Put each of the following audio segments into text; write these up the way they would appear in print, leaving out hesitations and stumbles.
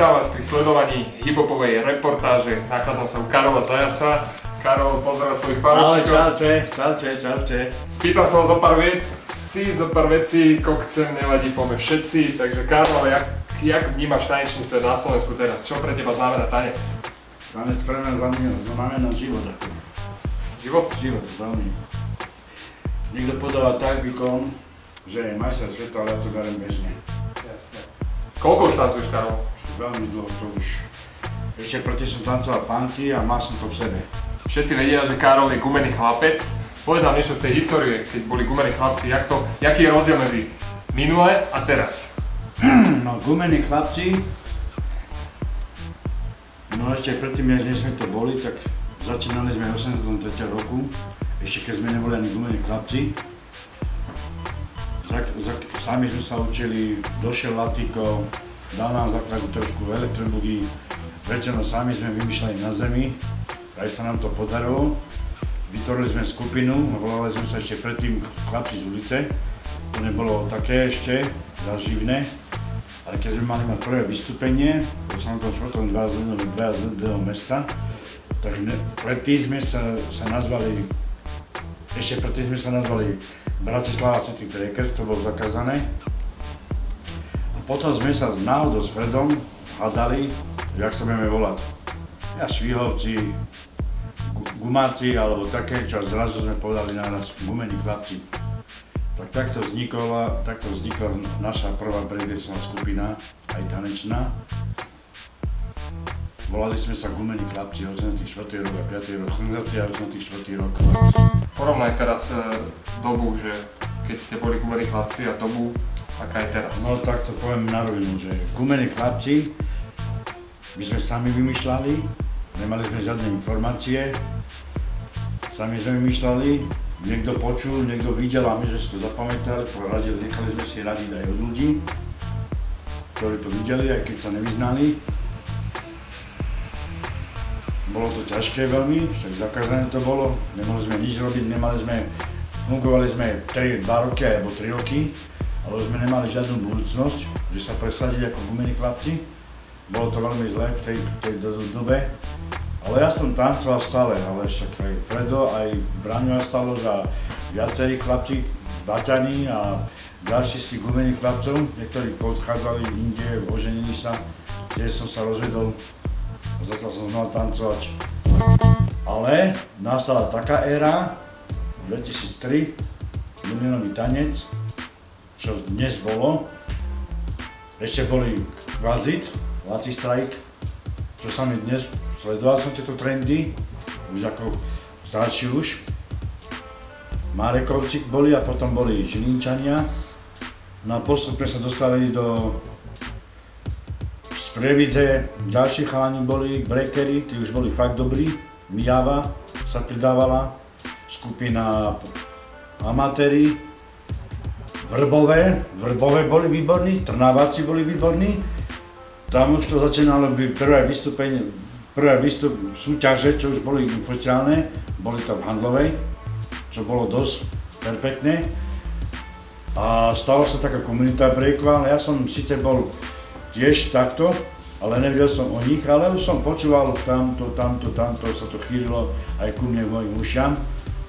Vítam vás pri sledovaní hip-hopovej reportáže. Nachádzam sa u Karola Zajaca. Karol, pozdrav svojich fanúšikov. Čaute. Spýtam sa zo pár vecí, kokcem nevadí, poďme všetci. Takže Karol, jak vnímaš tanečný svet na Slovensku teraz? Čo pre teba znamená tanec? Tanec pre mňa znamená život. Život? Život, veľmi. Niekto podáva tak výkon, že je majster sveta, ale ja to beriem bežne. Jasne. Koľko už tancuješ, Karol? Veľmi dlho to už. Ešte proti som tancoval funky a mal som to v sebe. Všetci vedia, že Karol je gumený chlapec. Povedz nám niečo z tej histórie, keď boli gumení chlapci, jaký je rozdiel medzi minule a teraz? No, gumení chlapci, no ešte predtým, než sme to boli, tak začínali sme v 83. roku, ešte keď sme neboli ani gumení chlapci. Sami sme sa učili, došiel Latiko, dal nám základnú trošku elektrobugy, väčšinou sami sme vymýšľali na zemi, aj sa nám to podarilo. Vytvorili sme skupinu, volali sme sa ešte predtým Chlapci z ulice, to nebolo také ešte zaživné, ale keď sme mali mať prvé vystúpenie, v 84. 22. mesta, tak predtým sme sa nazvali, ešte predtým sme sa nazvali Bratislava City Breakers, to bolo zakázané. A potom sme sa náhodou s Fredom hádali, jak sa budeme volať. Ja Švihovci, Gumáci alebo také, čo zrazu sme povedali naraz Gumení chlapci. Tak takto vznikla naša prvá breakersová skupina, aj tanečná. Volali sme sa Gumení chlapci, 84. rok a 5. rok, organizácia 84. rok. Porovnaj teraz dobu, že keď ste boli gumení chlapci a dobu, aká je teraz. No tak to poviem na rovinu, že Gumení chlapci my sme sami vymýšľali, nemali sme žiadne informácie, sami sme vymýšľali, niekto počul, niekto videl a my sme si to zapamätali, poradili, nechali sme si radiť aj od ľudí, ktorí to videli, aj keď sa nevyznali. Bolo to ťažké veľmi, však zakázané to bolo, nemohli sme nič robiť, fungovali sme 2 roky alebo 3 roky, ale sme nemali žiadnu budúcnosť, že sa presadiť ako gumení chlapci. Bolo to veľmi zlé v tej dobe, ale ja som tancoval stále, ale však aj Fredo, aj Braňo stalo, že viacerí chlapci, Baťani a ďalší z tých gumených chlapcov, niektorí podchádzali inde, oženili sa, kde som sa rozvedol. Začal som znova tancovať. Ale nastala taká éra, 2003, milionový tanec, čo dnes bolo. Ešte boli Kvazit, Laci Strike, čo sa mi dnes, sledoval som tieto trendy, už ako starší už. Marekovci boli a potom boli Žilinčania. No a postupne sa dostali do Prievidze, ďalší chalani boli, breakery, tí už boli fakt dobrí, Mijava sa pridávala, skupina amatéri, Vrbové boli výborní, Trnaváci boli výborní, tam už to začínalo byť prvé súťaže, čo už boli oficiálne, boli to v Handlovej, čo bolo dosť perfektné a stala sa taká komunita breaková, ale ja som síce bol tiež takto, ale nevedel som o nich, ale už som počúval tamto sa to chýlilo aj ku mne mojim ušiam.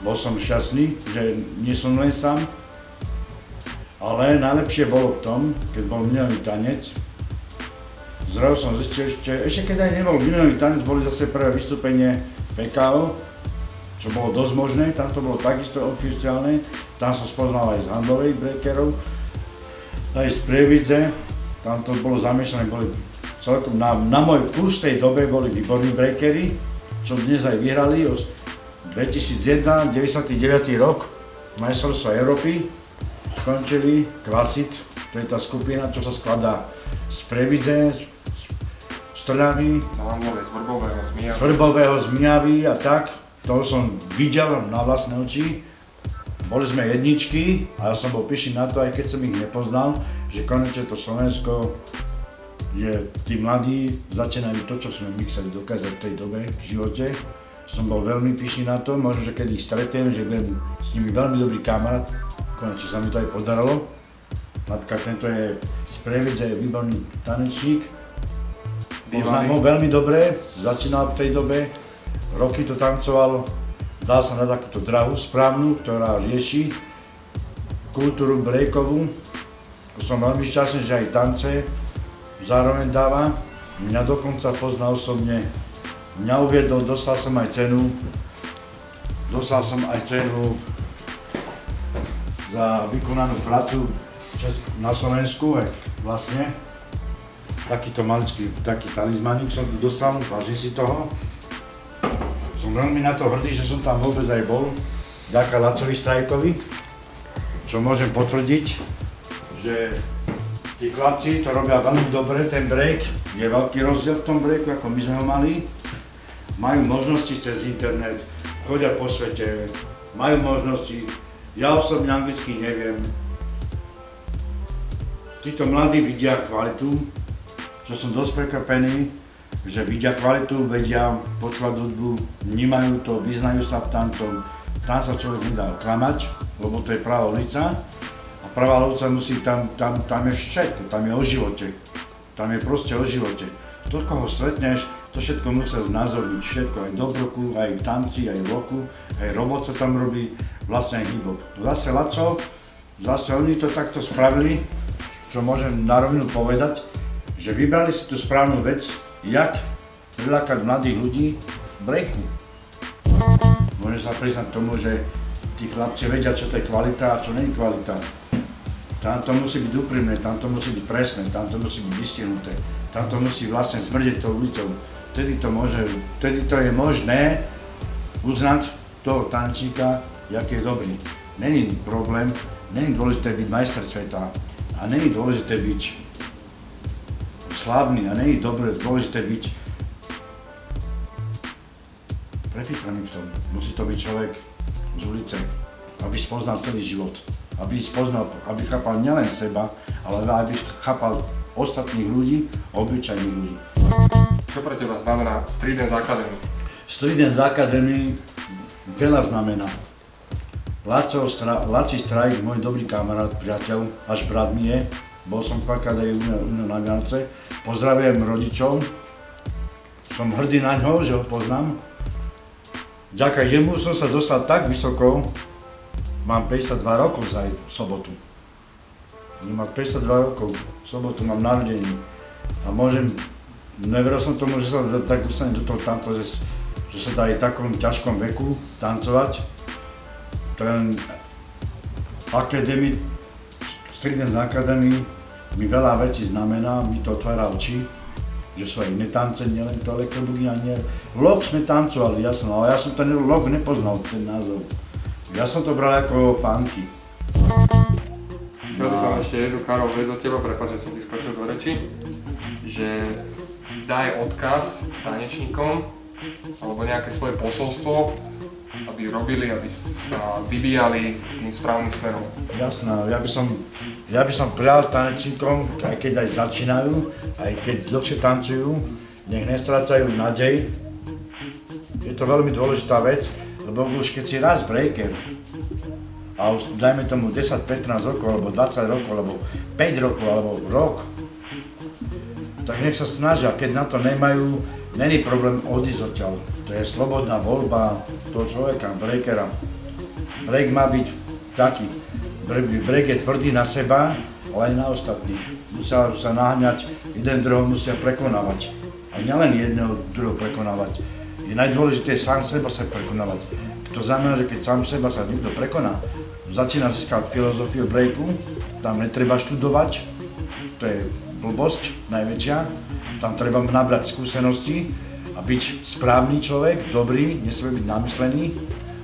Bol som šťastný, že nie som len sám. Ale najlepšie bolo v tom, keď bol milionový tanec. Zrazu som zistil ešte keď aj nebol milionový tanec, boli zase prvé vystúpenie PKO, čo bolo dosť možné, tam to bolo takisto oficiálne. Tam som spoznal aj z Handlovej breakerov, aj z Prievidze. Tam to bolo zamiešané, boli celkom, na môj vkus v tej dobe boli výborní breakery, čo dnes aj vyhrali. 2001, 99. rok, majstrovstvá Európy, skončili Kvasit, to je tá skupina, čo sa skladá z Prievidze, z Trnavy, z Vrbového, z Mijavy a tak. To som videl na vlastné oči. Boli sme jedničky a ja som bol pyšný na to, aj keď som ich nepoznal, že konečne to Slovensko, že tí mladí začínajú to, čo sme my chceli dokázať v tej dobe, v živote. Som bol veľmi pyšný na to, možno, že keď ich stretnem, že budem s nimi veľmi dobrý kamarát, konečne sa mi to aj podarilo. Napríklad tento je z Prievidze, je výborný tanečník, Poznám ho veľmi dobre, začínal v tej dobe, roky to tancoval, dal sa na takúto drahu správnu, ktorá rieši kultúru breakovú. Som veľmi šťastný, že aj tance zároveň dáva. Mňa dokonca pozná osobne, mňa uviedol, dostal som aj cenu za vykonanú prácu na Slovensku, vlastne. Takýto maličký, taký talizmanik som dostal, vážim si toho. Som veľmi na to hrdý, že som tam vôbec aj bol, vďaka Lacovi Strajkovi, čo môžem potvrdiť, že tí chlapci to robia veľmi dobre, ten break, je veľký rozdiel v tom breaku, ako my sme ho mali. Majú možnosti cez internet, chodia po svete, majú možnosti, ja osobne anglicky neviem. Títo mladí vidia kvalitu, čo som dosť prekvapený, že vidia kvalitu, vedia počúvať hudbu, vnímajú to, vyznajú sa v tancom. Tam sa človek nedá klamať, lebo to je pravá ulica. A pravá ulica musí, tam je všetko, tam je o živote. Tam je proste o živote. To, koho stretneš, to všetko musia znázorniť, všetko, aj dobroku, aj v tanci, aj v roku, aj robot sa tam robí, vlastne aj hip-hop. Zase Laco, zase oni to takto spravili, čo môžem na rovinu povedať, že vybrali si tú správnu vec, jak prilákať mladých ľudí v breaku. Môžem sa priznať tomu, že tí chlapci vedia, čo to je kvalita a čo nie je kvalita. Tam to musí byť úprimné, tam to musí byť presné, tam to musí byť vystihnuté, tam to musí vlastne smrdeť tou ulicou. Vtedy to je možné uznať toho tanečníka, jaký je dobrý. Není problém, není dôležité byť majster sveta a není dôležité byť slávny a nie je dôležité byť prepýtaný v tom. Musí to byť človek z ulice, aby spoznal celý život, aby chápal nielen seba, ale aby chápal ostatných ľudí, obyčajných ľudí. Čo pre teba znamená Street Dance Academy? Street Dance Academy veľa znamená. Laci Strajk, môj dobrý kamarát, priateľ, až brat mi je. Bol som párkrát aj u mňa na Vianoce. Pozdravujem rodičov. Som hrdý na ňo, že ho poznám. Vďaka jemu som sa dostal tak vysoko. Mám 52 rokov za sobotu. Mám 52 rokov. V sobotu mám narodeniny. A neveril som tomu, že sa tak dostane do toho tanca, že sa dá aj v takom ťažkom veku tancovať. Ten Street Dance Academy mi veľa vecí znamená, mi to otvára oči, že sú aj iné tance, nielen to elektrobugy a nie. Vlog sme tancovali, jasno, ale ja som ten vlog nepoznal, ten názov. Ja som to bral ako funky. Chcel by som ešte jednu, Karol, vec od teba, prepáč, že som ti skočil do reči, že daj odkaz tanečníkom, alebo nejaké svoje posolstvo, aby robili, aby sa vyvíjali tým správnym smerom. Jasné, ja by som prijal tanečníkom, aj keď aj začínajú, aj keď dlhšie tancujú, nech nestrácajú nádej. Je to veľmi dôležitá vec, lebo už keď si raz breaker, a už dajme tomu 10-15 rokov, alebo 20 rokov, alebo 5 rokov, alebo rok, tak nech sa snažia, keď na to nemajú, není problém odísť odtiaľ. To je slobodná voľba toho človeka, breakera. Break má byť taký. Break je tvrdý na seba, ale aj na ostatných. Musia sa naháňať, jeden druhého musia prekonávať. A nielen jedného druhého prekonávať. Je najdôležité sám seba sa prekonávať. To znamená, že keď sám seba sa niekto prekoná, začína získať filozofiu breaku, tam netreba študovať, to je blbosť najväčšia, tam treba nabrať skúsenosti a byť správny človek, dobrý, nesmie byť namyslený,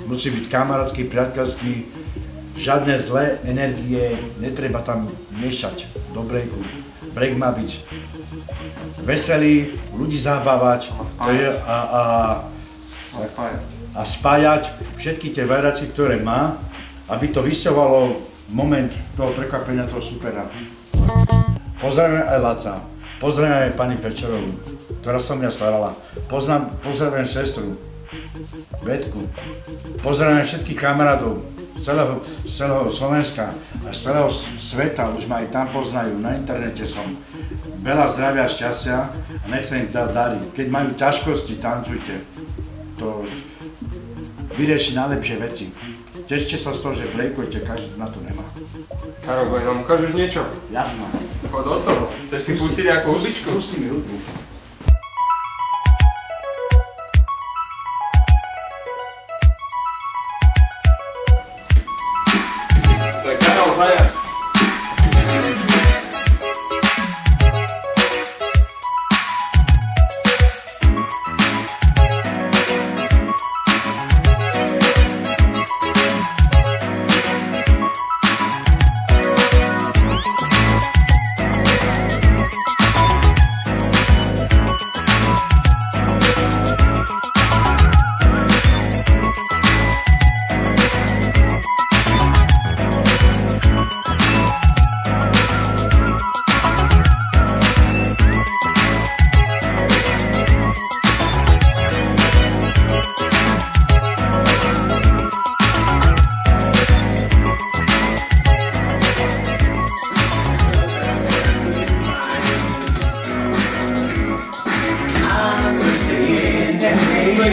musí byť kamarátsky, priateľský, žiadne zlé energie, netreba tam miešať do breaku. Break má byť veselý, ľudí zabávať a spájať všetky tie variácie, ktoré má, aby to vysťovalo moment toho prekvapenia toho supera. Pozdravím aj Laca, pozdravím aj pani Fečerovú, ktorá sa mňa starala. Pozdravím sestru, Betku, pozdravím všetkých kamarátov z celého Slovenska a z celého sveta, už ma aj tam poznajú, na internete som. veľa zdravia, šťastia a nech sa im darí. Keď majú ťažkosti, tancujte. To vyrieši najlepšie veci. Tešte sa z toho, že brejkujte, každý na to nemá. Karol, nám ukážeš niečo? Jasná. Chod do toho. Chceš si pustiť nejakú hudbičku? Pusti mi hudbu. To je Karol Zajac.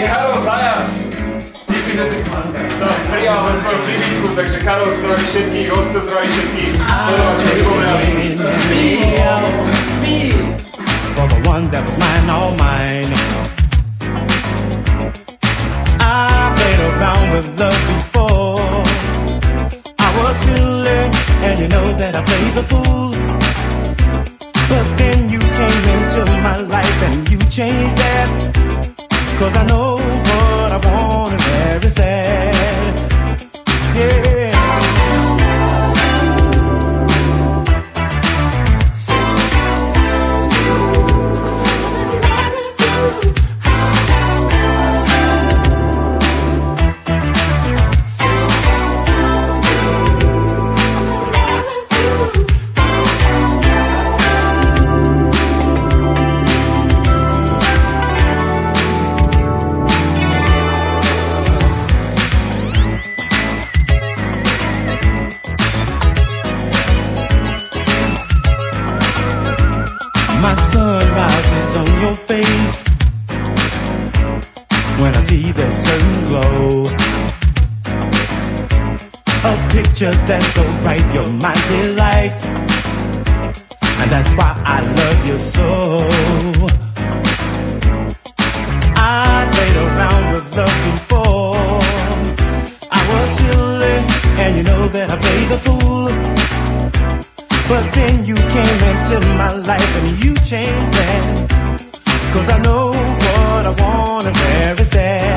Karol Zajac! Díky, že si nás prijal na svoju kliniku, takže Karol zdraví všetkých, hostov zdraví všetkých sledovačov Ľubomíra. For the one that was mine, all mine. I played around with love before. I was silly, and you know that I played the fool. But then you came into my life and you changed that. 'Cause I know what I want and very sad. Yeah. My sun rises on your face when I see the certain glow. A picture that's so bright, you're my delight, and that's why I love you so. I played around with love before. I was silly, and you know that I played the fool. But then you came into my life and you changed that. 'Cause I know what I want and very sad.